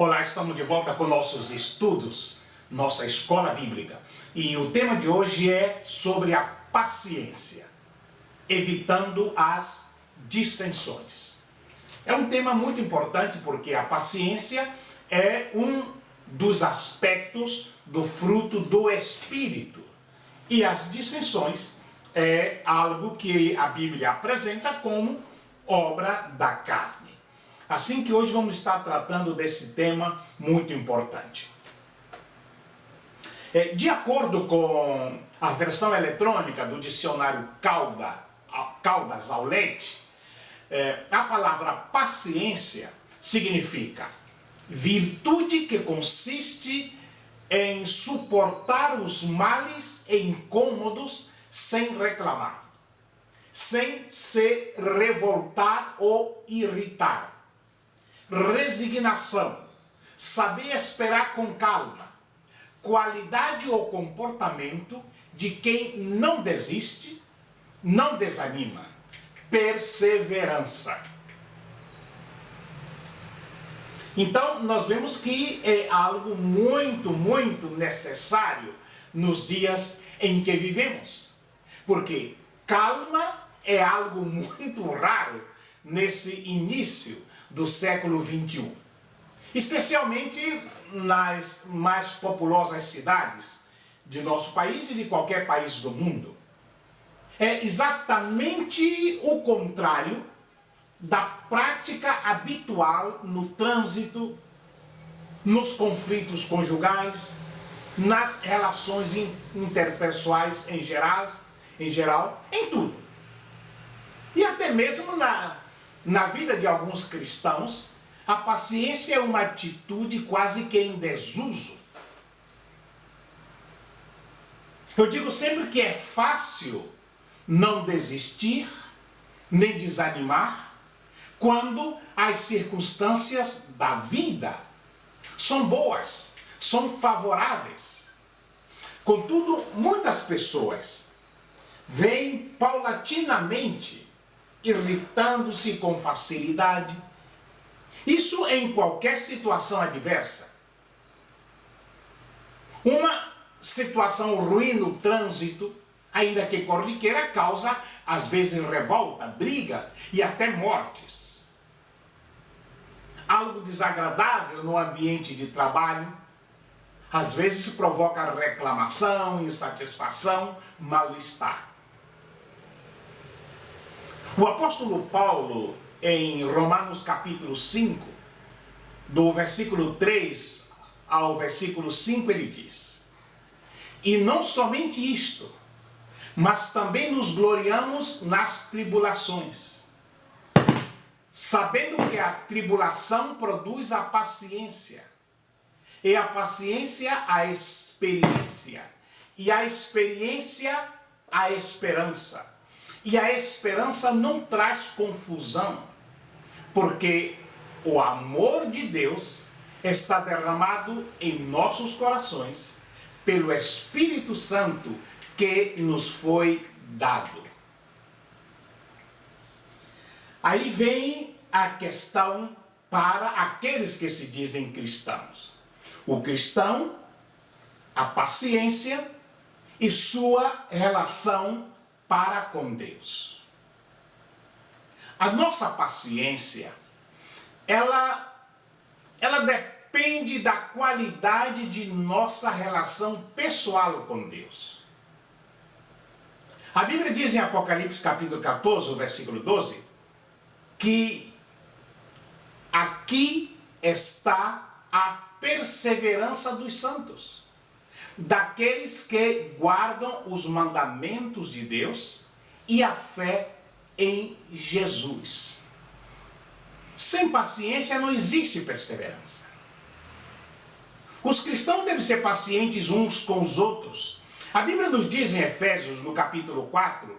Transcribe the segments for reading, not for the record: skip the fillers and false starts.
Olá, estamos de volta com nossos estudos, nossa escola bíblica. E o tema de hoje é sobre a paciência, evitando as dissensões. É um tema muito importante porque a paciência é um dos aspectos do fruto do Espírito. E as dissensões é algo que a Bíblia apresenta como obra da carne. Assim que hoje vamos estar tratando desse tema muito importante. De acordo com a versão eletrônica do dicionário Caldas ao Leite, a palavra paciência significa virtude que consiste em suportar os males e incômodos sem reclamar, sem se revoltar ou irritar. Resignação, saber esperar com calma, qualidade ou comportamento de quem não desiste, não desanima, perseverança. Então, nós vemos que é algo muito necessário nos dias em que vivemos. Porque calma é algo muito raro nesse início do século XXI. Especialmente nas mais populosas cidades de nosso país e de qualquer país do mundo. É exatamente o contrário da prática habitual no trânsito, nos conflitos conjugais, nas relações interpessoais em geral, em tudo. E até mesmo na vida de alguns cristãos, a paciência é uma atitude quase que em desuso. Eu digo sempre que é fácil não desistir, nem desanimar, quando as circunstâncias da vida são boas, são favoráveis. Contudo, muitas pessoas vêm paulatinamente irritando-se com facilidade. Isso em qualquer situação adversa. Uma situação ruim no trânsito, ainda que corriqueira, causa às vezes revolta, brigas e até mortes. Algo desagradável no ambiente de trabalho, às vezes provoca reclamação, insatisfação, mal-estar. O apóstolo Paulo, em Romanos capítulo 5, do versículo 3 ao versículo 5, ele diz: E não somente isto, mas também nos gloriamos nas tribulações, sabendo que a tribulação produz a paciência, e a paciência a experiência, e a experiência a esperança. E a esperança não traz confusão, porque o amor de Deus está derramado em nossos corações pelo Espírito Santo que nos foi dado. Aí vem a questão para aqueles que se dizem cristãos. O cristão, a paciência e sua relação para com Deus. A nossa paciência, ela depende da qualidade de nossa relação pessoal com Deus. A Bíblia diz em Apocalipse capítulo 14, versículo 12, que aqui está a perseverança dos santos, daqueles que guardam os mandamentos de Deus e a fé em Jesus. Sem paciência não existe perseverança. Os cristãos devem ser pacientes uns com os outros. A Bíblia nos diz em Efésios, no capítulo 4,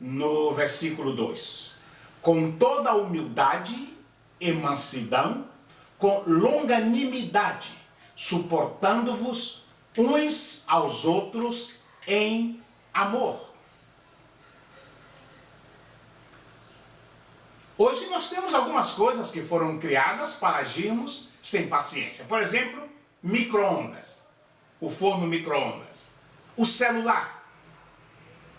no versículo 2, com toda humildade e mansidão, com longanimidade, suportando-vos uns aos outros em amor. Hoje nós temos algumas coisas que foram criadas para agirmos sem paciência. Por exemplo, micro-ondas, o forno micro-ondas, o celular,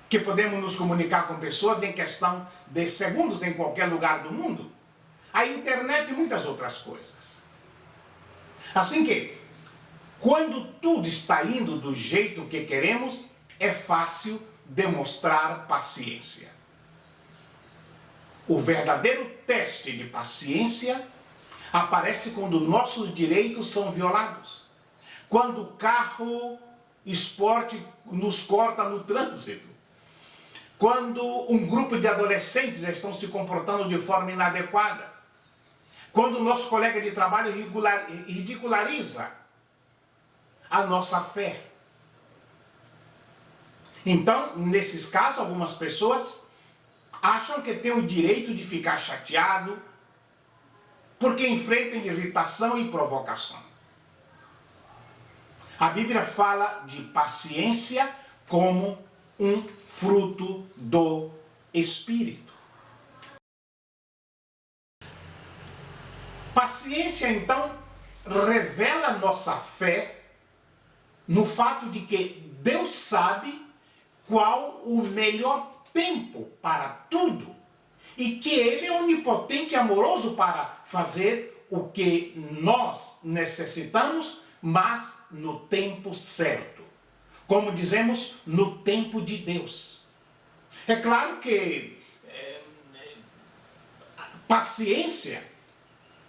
que podemos nos comunicar com pessoas em questão de segundos em qualquer lugar do mundo, a internet e muitas outras coisas. Assim que, quando tudo está indo do jeito que queremos, é fácil demonstrar paciência. O verdadeiro teste de paciência aparece quando nossos direitos são violados. Quando o carro esporte nos corta no trânsito. Quando um grupo de adolescentes estão se comportando de forma inadequada. Quando o nosso colega de trabalho ridiculariza a nossa fé. Então, nesses casos, algumas pessoas acham que têm o direito de ficar chateado porque enfrentam irritação e provocação. A Bíblia fala de paciência como um fruto do Espírito. Paciência, então, revela nossa fé no fato de que Deus sabe qual o melhor tempo para tudo e que Ele é onipotente e amoroso para fazer o que nós necessitamos, mas no tempo certo. Como dizemos, no tempo de Deus. É claro que paciência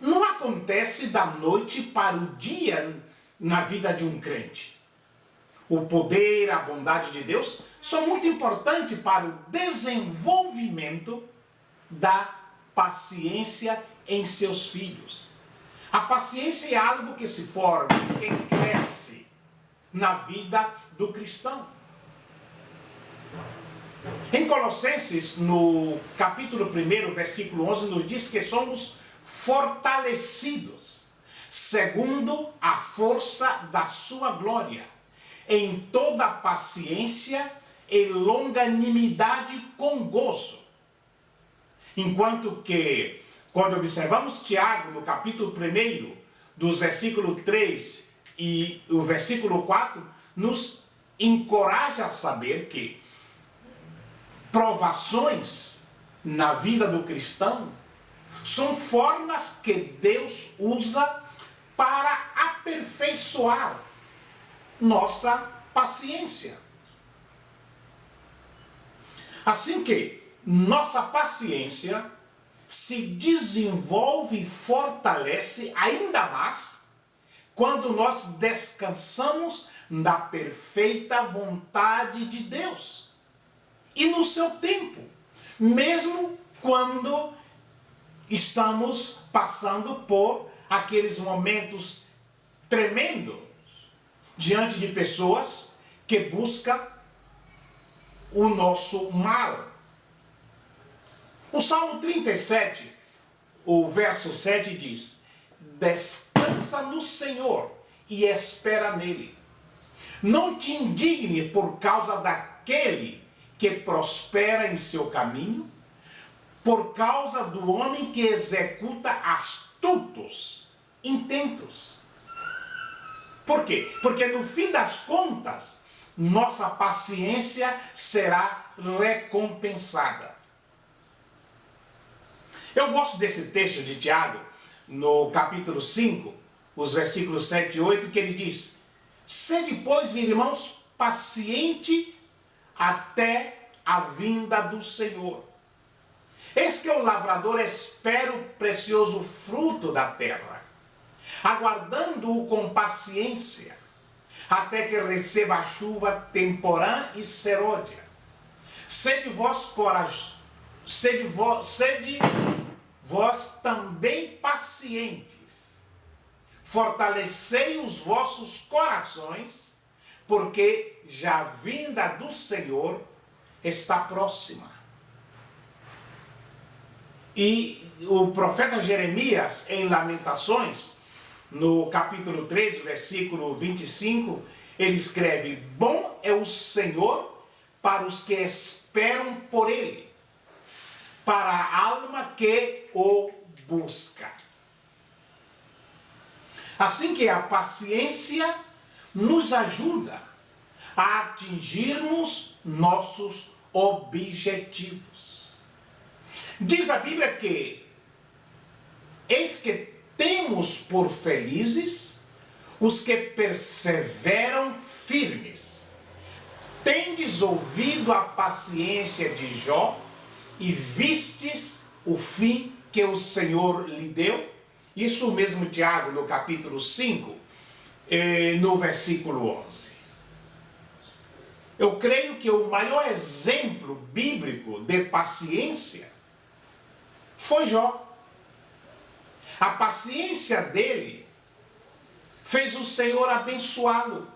não acontece da noite para o dia na vida de um crente. O poder, a bondade de Deus são muito importantes para o desenvolvimento da paciência em seus filhos. A paciência é algo que se forma, que cresce na vida do cristão. Em Colossenses, no capítulo 1, versículo 11, nos diz que somos fortalecidos, segundo a força da sua glória, em toda paciência e longanimidade com gozo. Enquanto que, quando observamos Tiago, no capítulo 1, dos versículos 3 e o versículo 4, nos encoraja a saber que provações na vida do cristão são formas que Deus usa para aperfeiçoar nossa paciência. Assim que nossa paciência se desenvolve e fortalece ainda mais quando nós descansamos na perfeita vontade de Deus e no seu tempo, mesmo quando estamos passando por aqueles momentos tremendos diante de pessoas que buscam o nosso mal. O Salmo 37, o verso 7 diz: descansa no Senhor e espera nele. Não te indigne por causa daquele que prospera em seu caminho, por causa do homem que executa astutos intentos. Por quê? Porque no fim das contas, nossa paciência será recompensada. Eu gosto desse texto de Tiago, no capítulo 5, os versículos 7 e 8, que ele diz: sede, pois, irmãos, paciente até a vinda do Senhor. Eis que o lavrador espera o precioso fruto da terra, aguardando-o com paciência, até que receba a chuva temporã e serôdia. Sede vós também pacientes, fortalecei os vossos corações, porque já a vinda do Senhor está próxima. E o profeta Jeremias, em Lamentações, no capítulo 3, versículo 25, ele escreve: bom é o Senhor para os que esperam por ele, para a alma que o busca. Assim que a paciência nos ajuda a atingirmos nossos objetivos. Diz a Bíblia que eis que temos por felizes os que perseveram firmes. Tendes ouvido a paciência de Jó e vistes o fim que o Senhor lhe deu? Isso mesmo Tiago, no capítulo 5, no versículo 11. Eu creio que o maior exemplo bíblico de paciência foi Jó. A paciência dele fez o Senhor abençoá-lo,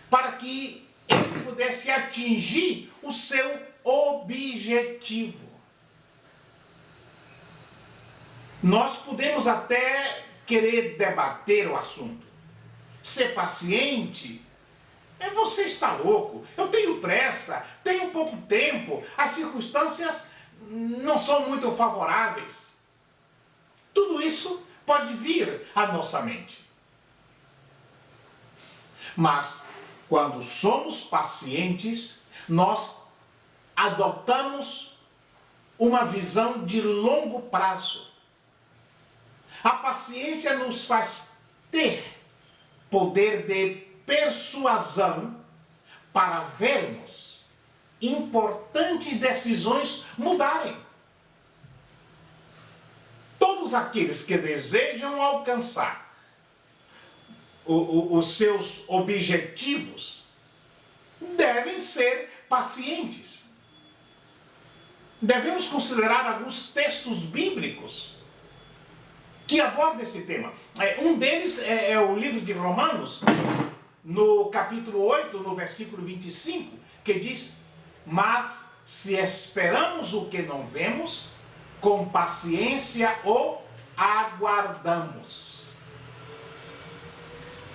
para que ele pudesse atingir o seu objetivo. Nós podemos até querer debater o assunto. Ser paciente, você está louco, eu tenho pressa, tenho pouco tempo, as circunstâncias não são muito favoráveis. Tudo isso pode vir à nossa mente. Mas, quando somos pacientes, nós adotamos uma visão de longo prazo. A paciência nos faz ter poder de persuasão para vermos importantes decisões mudarem. Todos aqueles que desejam alcançar os seus objetivos devem ser pacientes. Devemos considerar alguns textos bíblicos que abordam esse tema. Um deles é o livro de Romanos, no capítulo 8, no versículo 25, que diz: mas se esperamos o que não vemos, com paciência o aguardamos.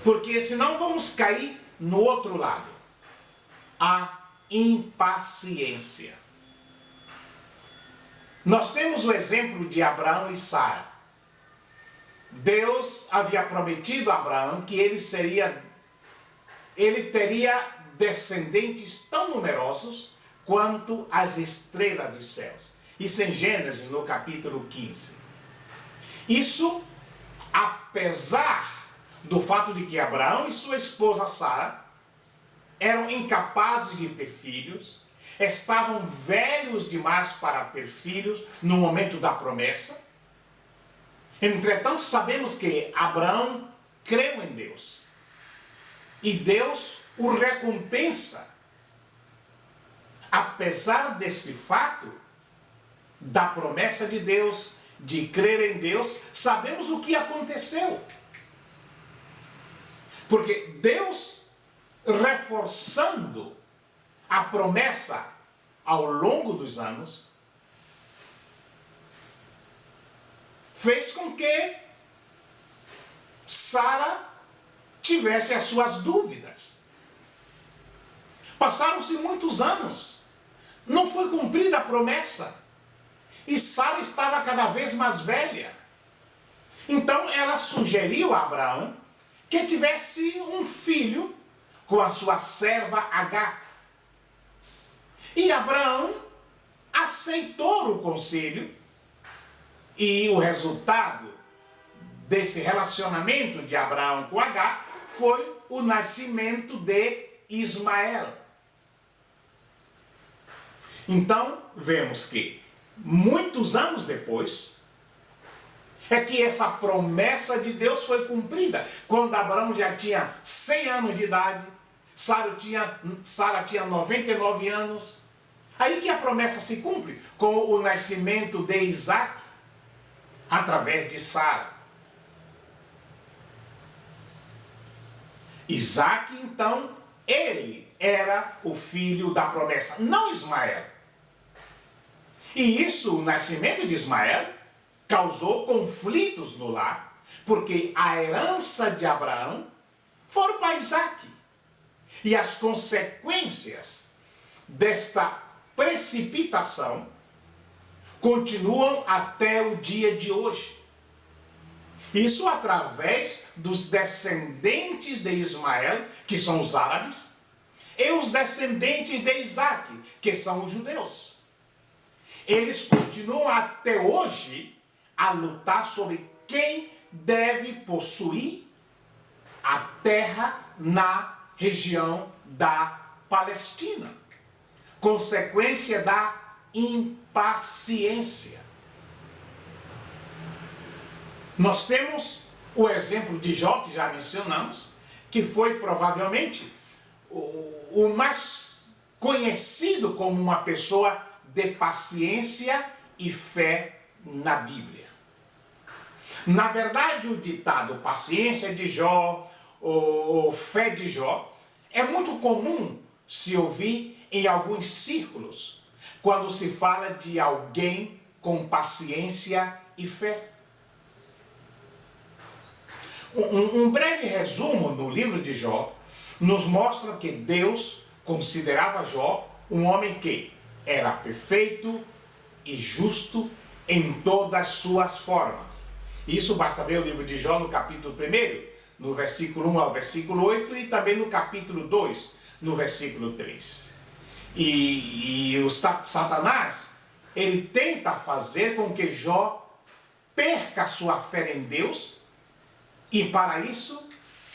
Porque senão vamos cair no outro lado, a impaciência. Nós temos o exemplo de Abraão e Sara. Deus havia prometido a Abraão que ele teria descendentes tão numerosos quanto as estrelas dos céus. Isso em Gênesis, no capítulo 15. Isso, apesar do fato de que Abraão e sua esposa Sara eram incapazes de ter filhos, estavam velhos demais para ter filhos no momento da promessa. Entretanto, sabemos que Abraão creu em Deus. E Deus o recompensa. Apesar desse fato, da promessa de Deus, de crer em Deus, sabemos o que aconteceu. Porque Deus, reforçando a promessa ao longo dos anos, fez com que Sara tivesse as suas dúvidas. Passaram-se muitos anos, não foi cumprida a promessa, e Sara estava cada vez mais velha. Então ela sugeriu a Abraão que tivesse um filho com a sua serva Agar. E Abraão aceitou o conselho, e o resultado desse relacionamento de Abraão com Agar foi o nascimento de Ismael. Então, vemos que muitos anos depois é que essa promessa de Deus foi cumprida. Quando Abraão já tinha 100 anos de idade, Sara tinha 99 anos. Aí que a promessa se cumpre com o nascimento de Isaac através de Sara. Isaac, então, ele era o filho da promessa, não Ismael. E isso, o nascimento de Ismael, causou conflitos no lar, porque a herança de Abraão foram para Isaac. E as consequências desta precipitação continuam até o dia de hoje. Isso através dos descendentes de Ismael, que são os árabes, e os descendentes de Isaac, que são os judeus. Eles continuam até hoje a lutar sobre quem deve possuir a terra na região da Palestina. Consequência da impaciência. Nós temos o exemplo de Jó, que já mencionamos, que foi provavelmente o mais conhecido como uma pessoa de paciência e fé na Bíblia. Na verdade, o ditado paciência de Jó ou fé de Jó é muito comum se ouvir em alguns círculos quando se fala de alguém com paciência e fé. Um breve resumo no livro de Jó nos mostra que Deus considerava Jó um homem que era perfeito e justo em todas as suas formas. Isso basta ver o livro de Jó no capítulo 1, no versículo 1 ao versículo 8, e também no capítulo 2, no versículo 3. E o Satanás, ele tenta fazer com que Jó perca a sua fé em Deus, e para isso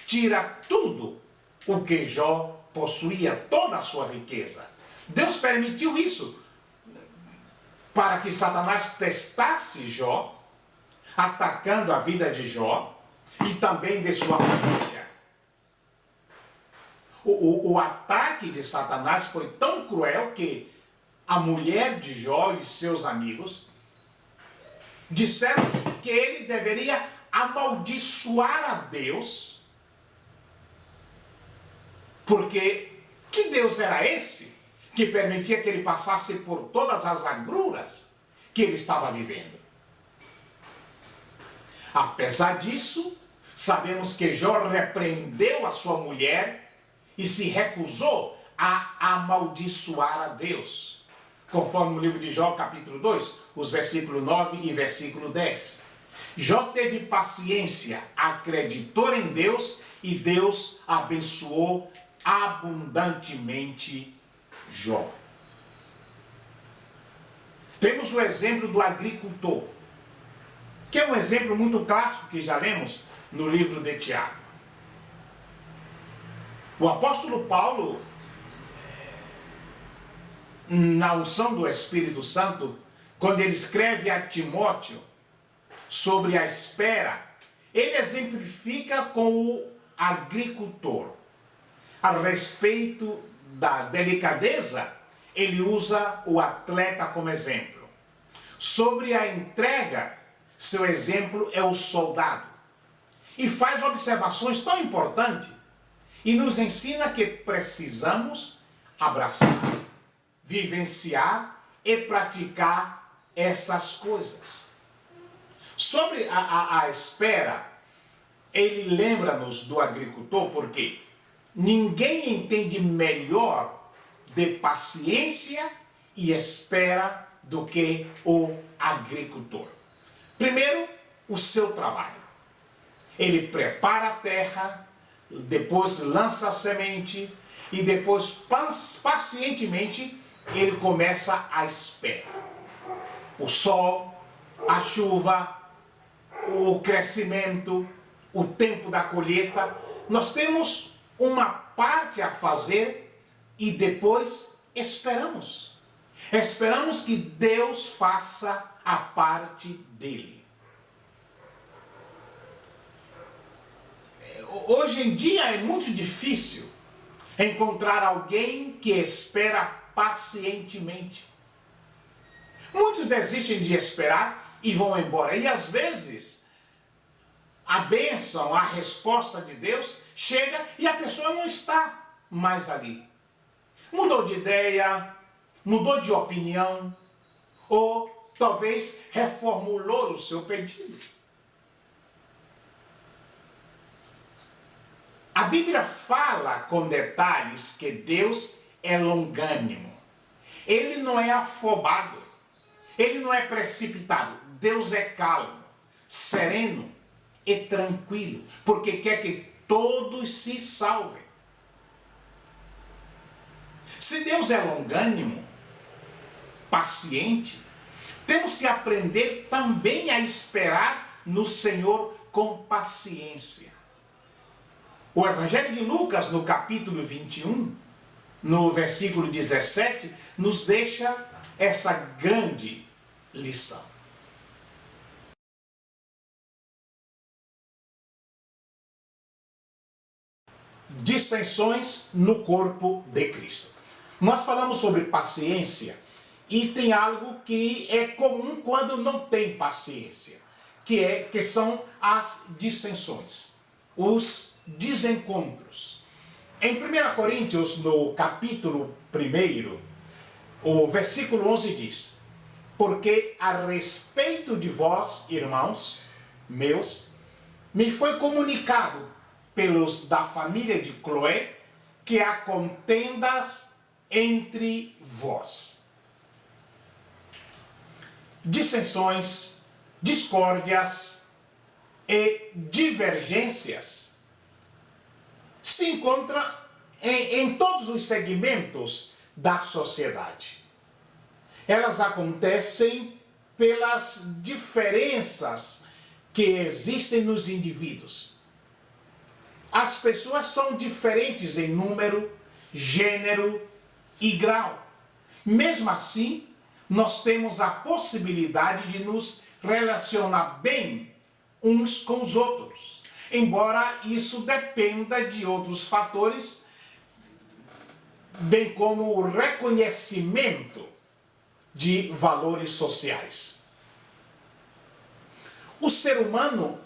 tira tudo o que Jó possuía, toda a sua riqueza. Deus permitiu isso para que Satanás testasse Jó, atacando a vida de Jó e também de sua família. O ataque de Satanás foi tão cruel que a mulher de Jó e seus amigos disseram que ele deveria amaldiçoar a Deus, porque que Deus era esse que permitia que ele passasse por todas as agruras que ele estava vivendo? Apesar disso, sabemos que Jó repreendeu a sua mulher e se recusou a amaldiçoar a Deus, conforme o livro de Jó, capítulo 2, os versículos 9 e versículo 10. Jó teve paciência, acreditou em Deus e Deus abençoou abundantemente Jó. Temos o exemplo do agricultor, que é um exemplo muito clássico que já lemos no livro de Tiago. O apóstolo Paulo, na unção do Espírito Santo, quando ele escreve a Timóteo sobre a espera, ele exemplifica com o agricultor. A respeito da delicadeza, ele usa o atleta como exemplo. Sobre a entrega, seu exemplo é o soldado. E faz observações tão importantes e nos ensina que precisamos abraçar, vivenciar e praticar essas coisas. Sobre a espera, ele lembra-nos do agricultor, porque ninguém entende melhor de paciência e espera do que o agricultor. Primeiro, o seu trabalho. Ele prepara a terra, depois lança a semente e depois pacientemente ele começa a espera. O sol, a chuva, o crescimento, o tempo da colheita. Nós temos uma parte a fazer e depois esperamos. Esperamos que Deus faça a parte dele. Hoje em dia é muito difícil encontrar alguém que espera pacientemente. Muitos desistem de esperar e vão embora. E às vezes a bênção, a resposta de Deus chega e a pessoa não está mais ali. Mudou de ideia, mudou de opinião, ou talvez reformulou o seu pedido. A Bíblia fala com detalhes que Deus é longânimo. Ele não é afobado. Ele não é precipitado. Deus é calmo, sereno e tranquilo, porque quer que todos se salvem. Se Deus é longânimo, paciente, temos que aprender também a esperar no Senhor com paciência. O Evangelho de Lucas, no capítulo 21, no versículo 17, nos deixa essa grande lição. Dissensões no corpo de Cristo. Nós falamos sobre paciência e tem algo que é comum quando não tem paciência, que são as dissensões, os desencontros. Em 1 Coríntios, no capítulo 1, o versículo 11 diz: porque a respeito de vós, irmãos meus, me foi comunicado pelos da família de Cloé que há contendas entre vós. Dissensões, discórdias e divergências se encontram em todos os segmentos da sociedade. Elas acontecem pelas diferenças que existem nos indivíduos. As pessoas são diferentes em número, gênero e grau. Mesmo assim, nós temos a possibilidade de nos relacionar bem uns com os outros, embora isso dependa de outros fatores, bem como o reconhecimento de valores sociais. O ser humano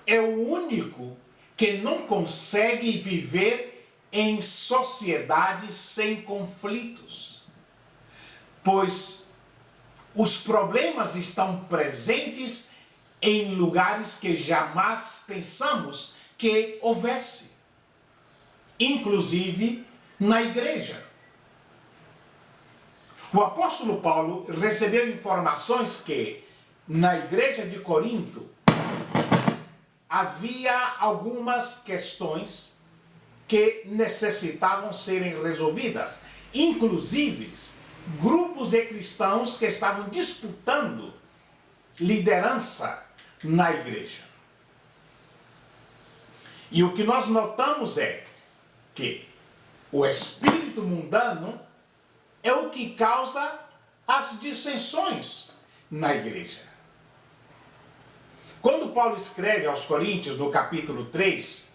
é o único que não consegue viver em sociedade sem conflitos, pois os problemas estão presentes em lugares que jamais pensamos que houvesse, inclusive na igreja. O apóstolo Paulo recebeu informações que na igreja de Corinto havia algumas questões que necessitavam serem resolvidas, inclusive grupos de cristãos que estavam disputando liderança na igreja. E o que nós notamos é que o espírito mundano é o que causa as dissensões na igreja. Quando Paulo escreve aos Coríntios, no capítulo 3,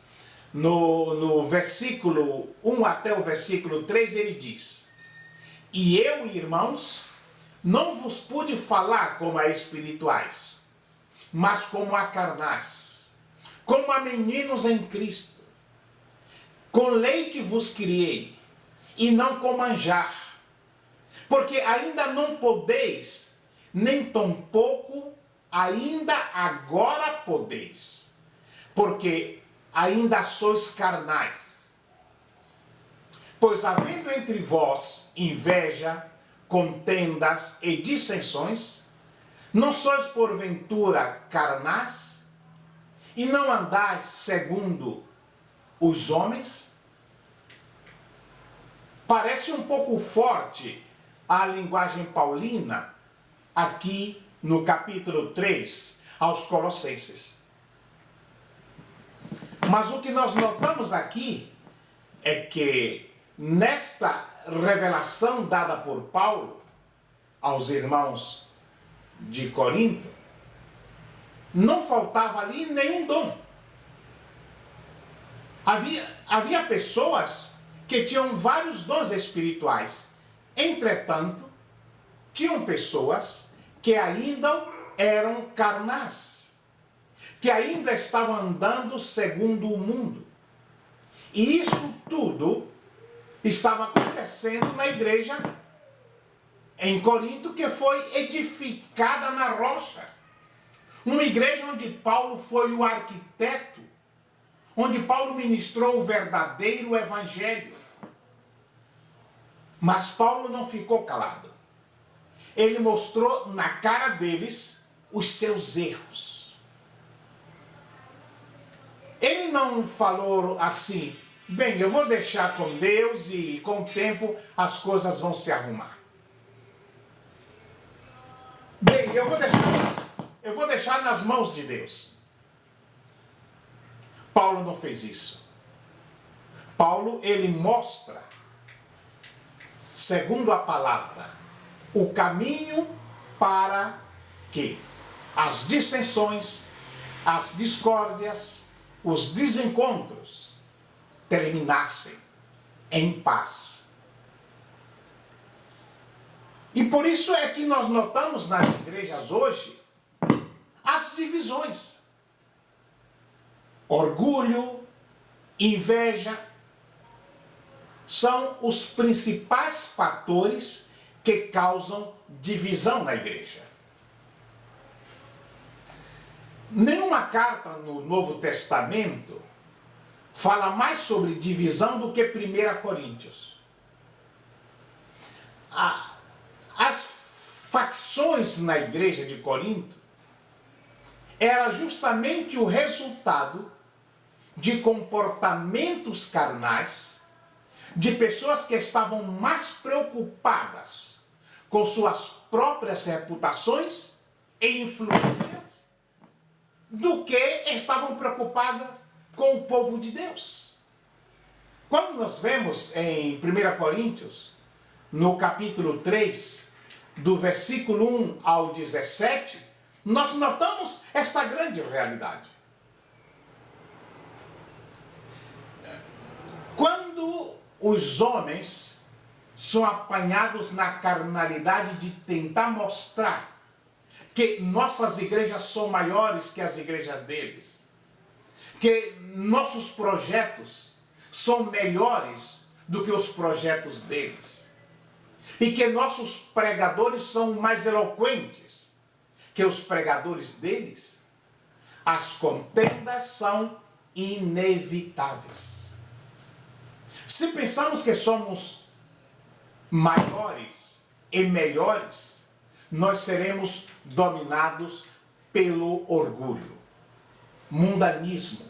no versículo 1 até o versículo 3, ele diz: e eu, irmãos, não vos pude falar como a espirituais, mas como a carnais, como a meninos em Cristo. Com leite vos criei, e não com manjar, porque ainda não podeis, nem tampouco ainda agora podeis, porque ainda sois carnais. Pois havendo entre vós inveja, contendas e dissensões, não sois porventura carnais, e não andais segundo os homens? Parece um pouco forte a linguagem paulina aqui no capítulo 3 aos Colossenses. Mas o que nós notamos aqui é que nesta revelação dada por Paulo aos irmãos de Corinto, não faltava ali nenhum dom. Havia pessoas que tinham vários dons espirituais. Entretanto, tinham pessoas que ainda eram carnais, que ainda estavam andando segundo o mundo. E isso tudo estava acontecendo na igreja em Corinto, que foi edificada na rocha. Uma igreja onde Paulo foi o arquiteto, onde Paulo ministrou o verdadeiro evangelho. Mas Paulo não ficou calado. ele mostrou na cara deles os seus erros. Ele não falou assim, bem, eu vou deixar com Deus e com o tempo as coisas vão se arrumar. Bem, eu vou deixar nas mãos de Deus. Paulo não fez isso. Paulo, ele mostra, segundo a palavra, o caminho para que as dissensões, as discórdias, os desencontros terminassem em paz. E por isso é que nós notamos nas igrejas hoje as divisões. Orgulho, inveja, são os principais fatores que causam divisão na igreja. Nenhuma carta no Novo Testamento fala mais sobre divisão do que 1 Coríntios. As facções na igreja de Corinto era justamente o resultado de comportamentos carnais, de pessoas que estavam mais preocupadas com suas próprias reputações e influências do que estavam preocupadas com o povo de Deus. Quando nós vemos em 1 Coríntios, no capítulo 3, do versículo 1 ao 17, nós notamos esta grande realidade. Quando os homens são apanhados na carnalidade de tentar mostrar que nossas igrejas são maiores que as igrejas deles, que nossos projetos são melhores do que os projetos deles, e que nossos pregadores são mais eloquentes que os pregadores deles, as contendas são inevitáveis. Se pensamos que somos maiores e melhores, nós seremos dominados pelo orgulho, mundanismo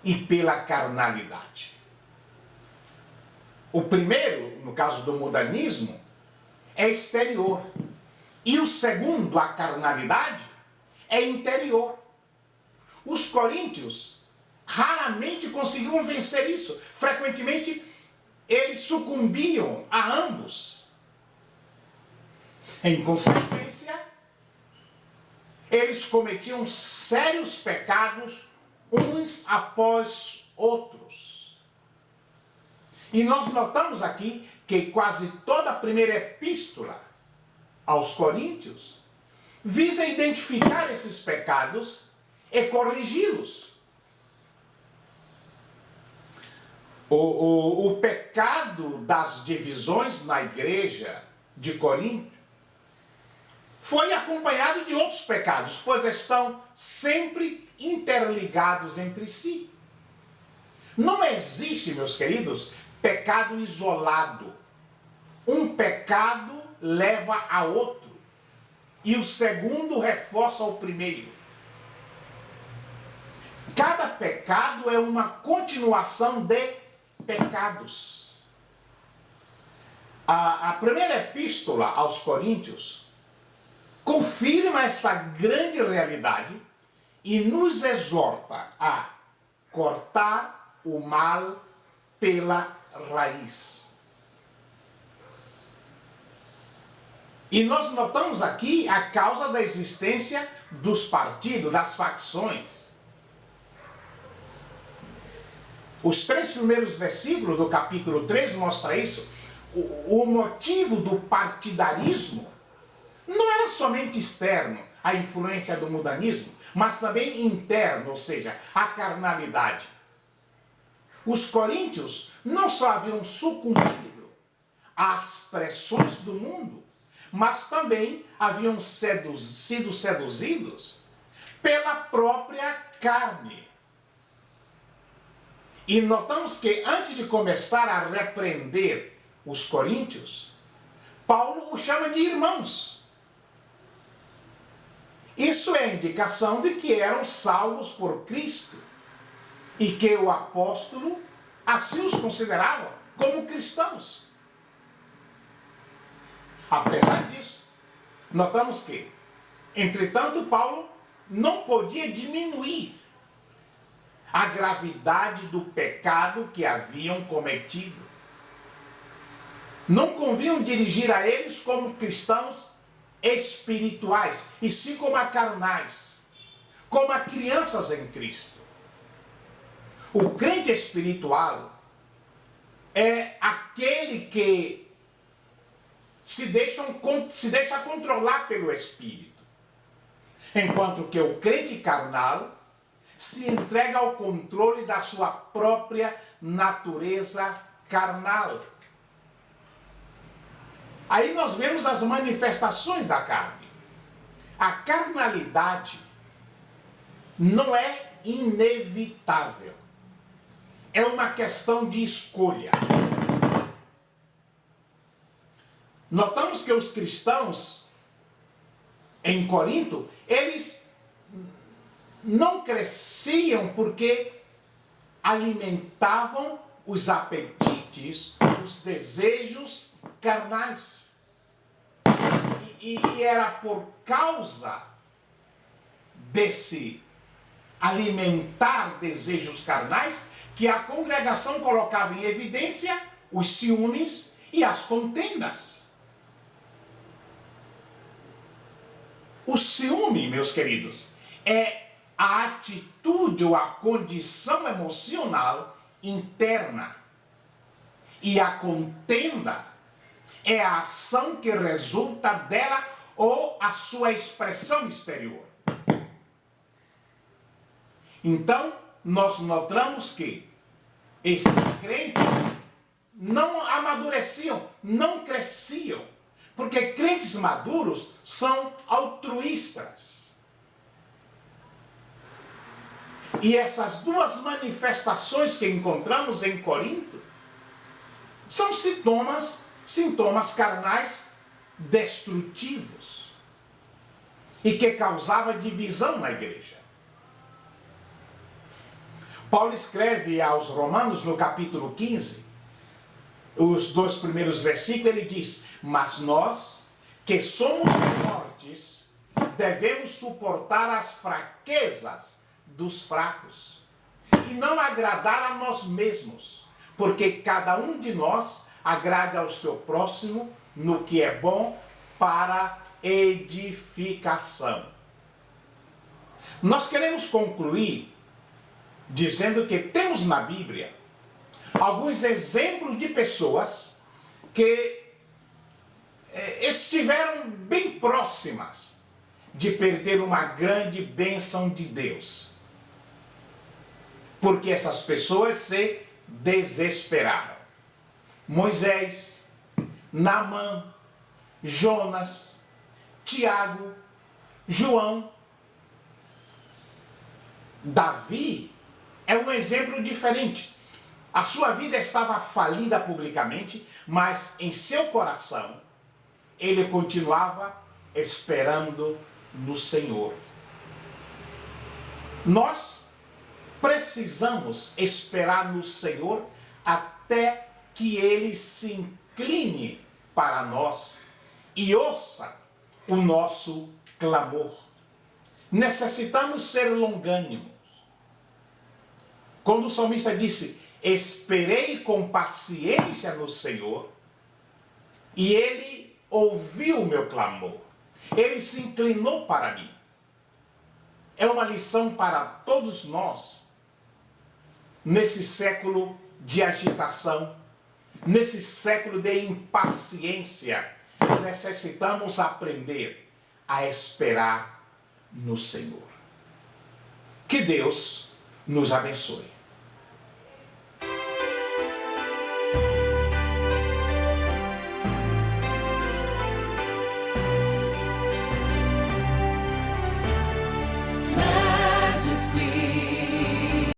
e pela carnalidade. O primeiro, no caso do mundanismo, é exterior. E o segundo, a carnalidade, é interior. Os coríntios raramente conseguiam vencer isso. Frequentemente, eles sucumbiam a ambos. Em consequência, eles cometiam sérios pecados uns após outros. E nós notamos aqui que quase toda a primeira epístola aos Coríntios visa identificar esses pecados e corrigi-los. O pecado das divisões na igreja de Corinto foi acompanhado de outros pecados, pois estão sempre interligados entre si. Não existe, meus queridos, pecado isolado. Um pecado leva a outro, e o segundo reforça o primeiro. Cada pecado é uma continuação de pecados. A primeira epístola aos Coríntios confirma essa grande realidade e nos exorta a cortar o mal pela raiz. E nós notamos aqui a causa da existência dos partidos, das facções. Os 3 primeiros versículos do capítulo 3 mostram isso. O motivo do partidarismo não era somente externo, a influência do mundanismo, mas também interno, ou seja, a carnalidade. Os coríntios não só haviam sucumbido às pressões do mundo, mas também haviam sido seduzidos pela própria carne. E notamos que antes de começar a repreender os coríntios, Paulo o chama de irmãos. Isso é indicação de que eram salvos por Cristo e que o apóstolo assim os considerava como cristãos. Apesar disso, notamos que, entretanto, Paulo não podia diminuir a gravidade do pecado que haviam cometido. Não convinham dirigir a eles como cristãos espirituais, e sim como a carnais, como a crianças em Cristo. O crente espiritual é aquele que se deixa controlar pelo Espírito, enquanto que o crente carnal se entrega ao controle da sua própria natureza carnal. Aí nós vemos as manifestações da carne. A carnalidade não é inevitável. É uma questão de escolha. Notamos que os cristãos em Corinto, eles não cresciam porque alimentavam os apetites, os desejos carnais. E era por causa desse alimentar desejos carnais que a congregação colocava em evidência os ciúmes e as contendas. O ciúme, meus queridos, é a atitude ou a condição emocional interna. E a contenda é a ação que resulta dela ou a sua expressão exterior. Então, nós notamos que esses crentes não amadureciam, não cresciam, porque crentes maduros são altruístas. E essas duas manifestações que encontramos em Corinto são sintomas carnais destrutivos e que causavam divisão na igreja. Paulo escreve aos Romanos no capítulo 15, os 2 primeiros versículos, ele diz: mas nós, que somos fortes, devemos suportar as fraquezas dos fracos e não agradar a nós mesmos, porque cada um de nós agrada ao seu próximo no que é bom para edificação. Nós queremos concluir dizendo que temos na Bíblia alguns exemplos de pessoas que estiveram bem próximas de perder uma grande bênção de Deus, porque essas pessoas se desesperaram. Moisés, Naamã, Jonas, Tiago, João. Davi é um exemplo diferente. A sua vida estava falida publicamente, mas em seu coração ele continuava esperando no Senhor. Nós precisamos esperar no Senhor até que Ele se incline para nós e ouça o nosso clamor. Necessitamos ser longânimos. Quando o salmista disse: esperei com paciência no Senhor, e Ele ouviu o meu clamor. Ele se inclinou para mim. É uma lição para todos nós, nesse século de agitação, nesse século de impaciência. Necessitamos aprender a esperar no Senhor. Que Deus nos abençoe.